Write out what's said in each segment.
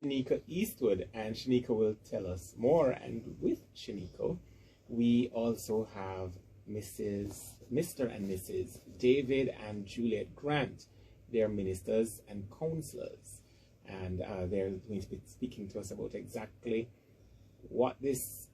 Shanika Eastwood, and Shanika will tell us more. And with Shanika, we also have Mr. and Mrs. David and Juliet Grant. They're ministers and counselors, and they're going to be speaking to us about exactly what this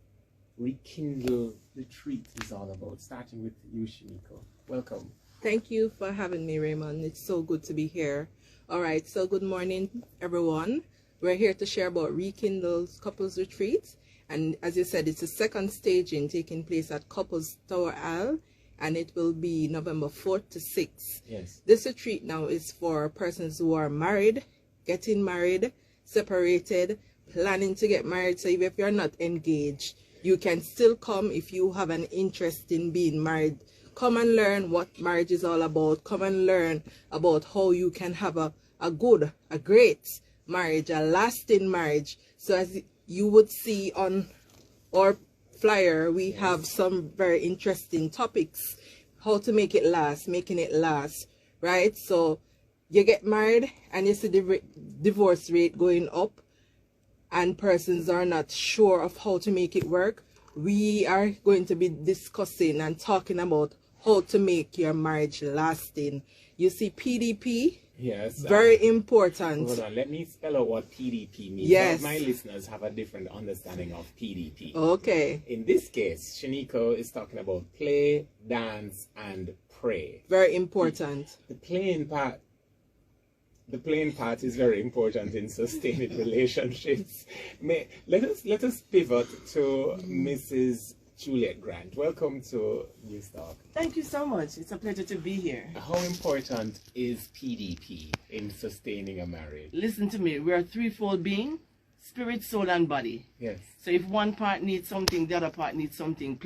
Rekindle retreat is all about. Starting with you, Shanika. Welcome. Thank you for having me, Raymond. It's so good to be here. All right, so good morning, everyone. We're here to share about Rekindle's Couples Retreat. And as you said, it's a second staging taking place at Couples Tower Al, and it will be November 4th to 6th. Yes. This retreat now is for persons who are married, getting married, separated, planning to get married. So even if you're not engaged, you can still come if you have an interest in being married. Come and learn what marriage is all about. Come and learn about how you can have a great marriage, a lasting marriage. So as you would see on our flyer, we have some very interesting topics. How to make it last, making it last, right? So you get married and you see the divorce rate going up and persons are not sure of how to make it work. We are going to be discussing and talking about how to make your marriage lasting. You see, PDP, yes, very important. Hold on, let me spell out what PDP means. Yes. My listeners have a different understanding of PDP. Okay. In this case, Shanika is talking about play, dance, and pray. Very important. The playing part is very important in sustaining relationships. Let us pivot to Mrs. Juliet Grant. Welcome to News Talk. Thank you so much. It's a pleasure to be here. How important is PDP in sustaining a marriage? Listen to me. We're a threefold being: spirit, soul, and body. Yes. So if one part needs something, the other part needs something.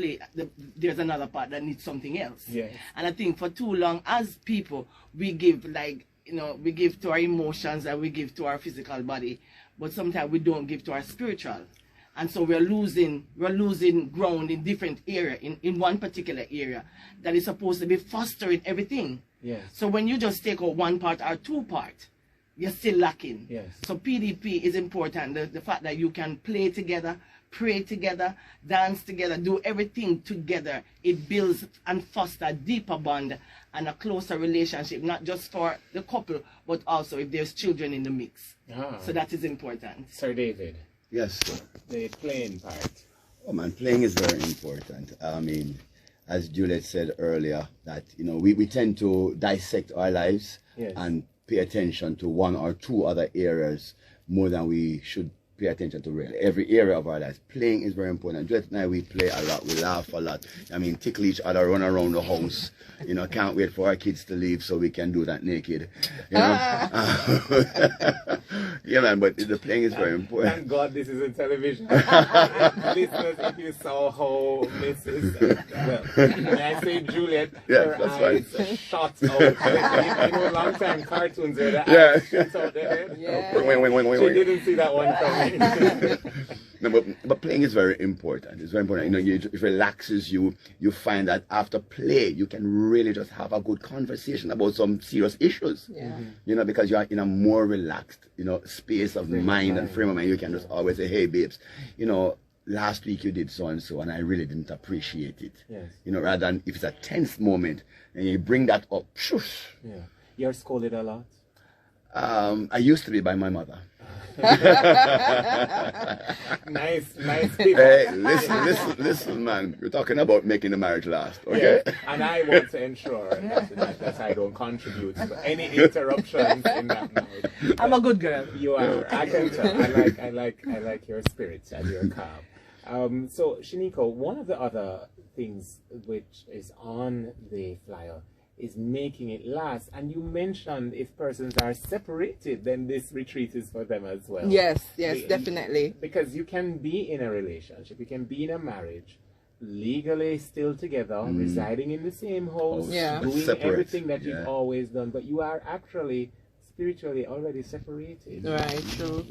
There's another part that needs something else. Yes. And I think for too long, as people, we give we give to our emotions and we give to our physical body, but sometimes we don't give to our spiritual. And so we're losing ground in different area, in one particular area that is supposed to be fostering everything. Yes. So when you just take out one part or two part, you're still lacking. Yes. So PDP is important. The fact that you can play together, pray together, dance together, do everything together. It builds and fosters a deeper bond and a closer relationship, not just for the couple, but also if there's children in the mix. So that is important. Sir David. Yes. The playing part. Oh man, playing is very important. I mean, as Juliet said earlier, that we tend to dissect our lives and pay attention to one or two other areas more than we should pay attention to really every area of our lives. Playing is very important. Juliet and I, we play a lot, we laugh a lot. I mean, tickle each other, run around the house. Can't wait for our kids to leave so we can do that naked. Yeah, man, but the playing is very important. Thank God this is a television. Listeners, if you saw how Mrs. When I say Juliet, her eyes shot out. Long time cartoons where the eyes shot out there. She didn't see that one coming. No, but playing is very important. It's very important. It relaxes you. You find that after play, you can really just have a good conversation about some serious issues. Yeah. Because you are in a more relaxed, space of mind and frame of mind. You can just always say, hey, babes, last week you did so and so, and I really didn't appreciate it. Yes. Rather than if it's a tense moment and you bring that up. Yeah. You're scolded a lot? I used to be by my mother. Nice people. Hey, listen, man. We're talking about making the marriage last, okay? Yes. And I want to ensure that I don't contribute to any interruptions in that mode. I'm a good girl. You are. I can tell. I like your spirit and your calm. So Shanika, one of the other things which is on the flyer is making it last, and you mentioned if persons are separated, then this retreat is for them as well. Yes, definitely. Because you can be in a relationship, you can be in a marriage, legally still together, residing in the same house, doing everything that you've always done, but you are actually spiritually already separated. Right, true.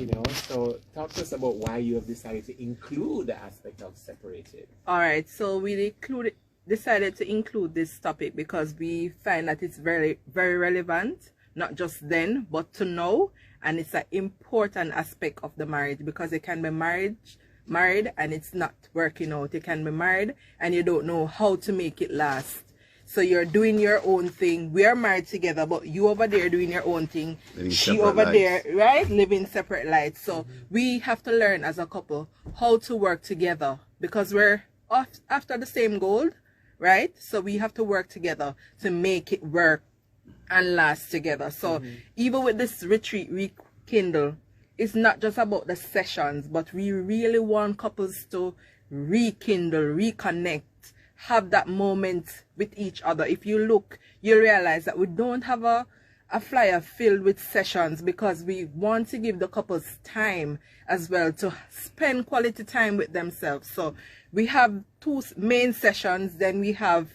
So talk to us about why you have decided to include the aspect of separated. All right, so we decided to include this topic because we find that it's very, very relevant, not just then, but to now. And it's an important aspect of the marriage, because you can be married and it's not working out. You can be married and you don't know how to make it last. So you're doing your own thing. We are married together, but you over there doing your own thing. She over there, right? Living separate lives. So we have to learn as a couple how to work together, because we're after the same goal, right? So we have to work together to make it work and last together. So even with this retreat, Rekindle, it's not just about the sessions, but we really want couples to rekindle, reconnect, have that moment with each other. If you look, you realize that we don't have a flyer filled with sessions, because we want to give the couples time as well to spend quality time with themselves. So we have 2 main sessions, then we have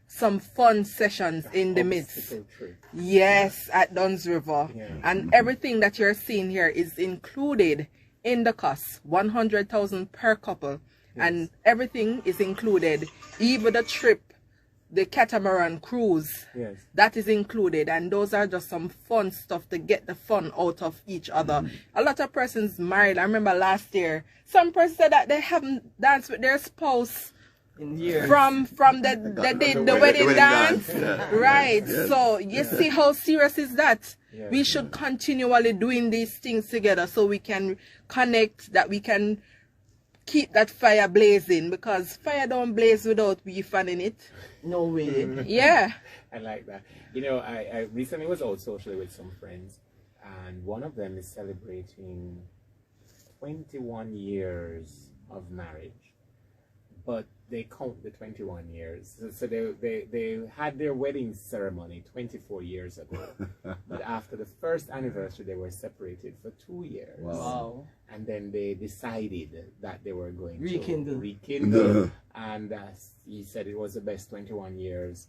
some fun sessions in the midst. Yes, at Duns River. And everything that you're seeing here is included in the cost, 100,000 per couple. And everything is included, even the trip, the catamaran cruise, that is included. And those are just some fun stuff to get the fun out of each other. A lot of persons married. I remember last year, some person said that they haven't danced with their spouse in years. From the wedding dance. Right. So you see how serious is that? We should continually doing these things together, so we can connect, that we can keep that fire blazing, because fire don't blaze without we fanning it. No way. Yeah. I like that. You know, I recently was out socially with some friends, and one of them is celebrating 21 years of marriage. But they count the 21 years. So they had their wedding ceremony 24 years ago. But after the first anniversary, they were separated for 2 years. Wow. And then they decided that they were going Rekindle. to rekindle. And he said it was the best 21 years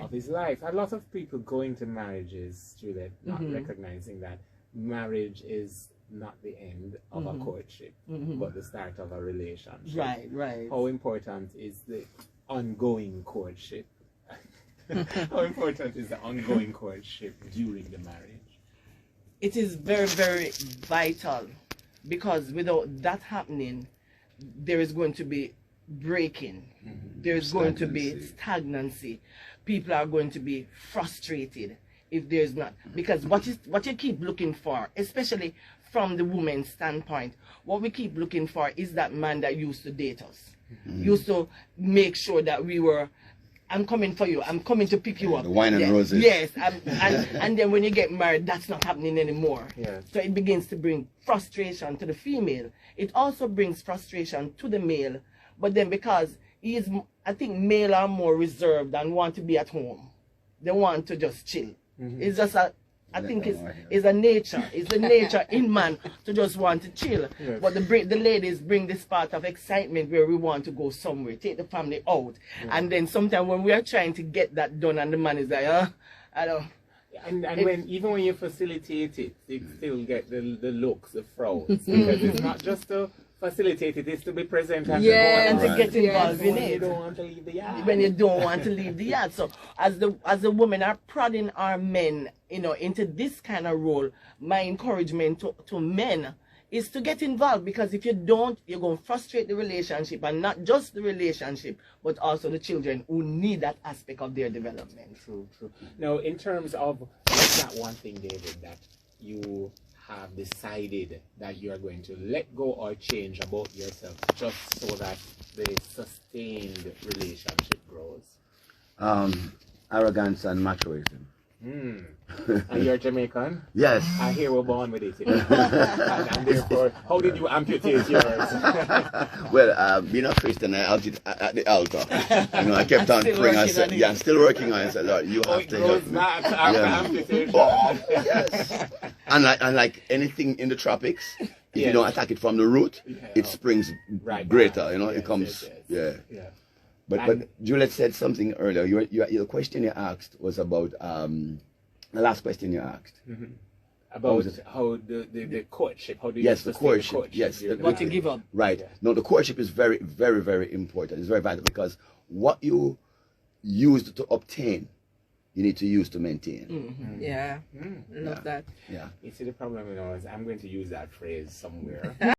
of his life. A lot of people go into marriages, Juliet, not recognizing that marriage is not the end of a courtship, but the start of a relationship. Right. How important is the ongoing courtship? How important is the ongoing courtship during the marriage? It is very, very vital, because without that happening, there is going to be breaking. There is going to be stagnancy. People are going to be frustrated if there's not, because what you keep looking for, especially from the woman's standpoint, what we keep looking for is that man that used to date us, used to make sure that we were, I'm coming for you, I'm coming to pick you up. The wine and roses. Yes, and then when you get married, that's not happening anymore. So it begins to bring frustration to the female. It also brings frustration to the male, but then because I think male are more reserved and want to be at home. They want to just chill. It's just I think it's a nature. It's the nature in man to just want to chill. But the ladies bring this part of excitement where we want to go somewhere, take the family out. And then sometimes when we are trying to get that done and the man is like, I don't. And even when you facilitate it, you still get the looks, the frowns. Because it's not just to facilitate it, it's to be present and to get involved in it. You don't want to leave the yard. When you don't want to leave the yard. So as the women are prodding our men, into this kind of role, my encouragement to men is to get involved, because if you don't, you're going to frustrate the relationship, and not just the relationship, but also the children who need that aspect of their development. True. Now, in terms of, what's that one thing, David, that you have decided that you are going to let go or change about yourself just so that the sustained relationship grows? Arrogance and machoism. And you're Jamaican? Yes. I hear we're born with it. And therefore, how did you amputate yours? Well, being a Christian, I out it at the altar. I kept on praying. I said, I'm still working on it. I said, Lord, you have to help me. After amputation. Yes. And like anything in the tropics, if you don't attack it from the root, it springs greater. It comes. Yeah. But Juliet said something earlier. Your question you asked was about the last question you asked. About how the courtship. How do you the courtship. Yes. What you give up. Right. No, the courtship is very, very, very important. It's very vital, because what you used to obtain, you need to use to maintain. Yeah, love that. Yeah. You see, the problem, is I'm going to use that phrase somewhere.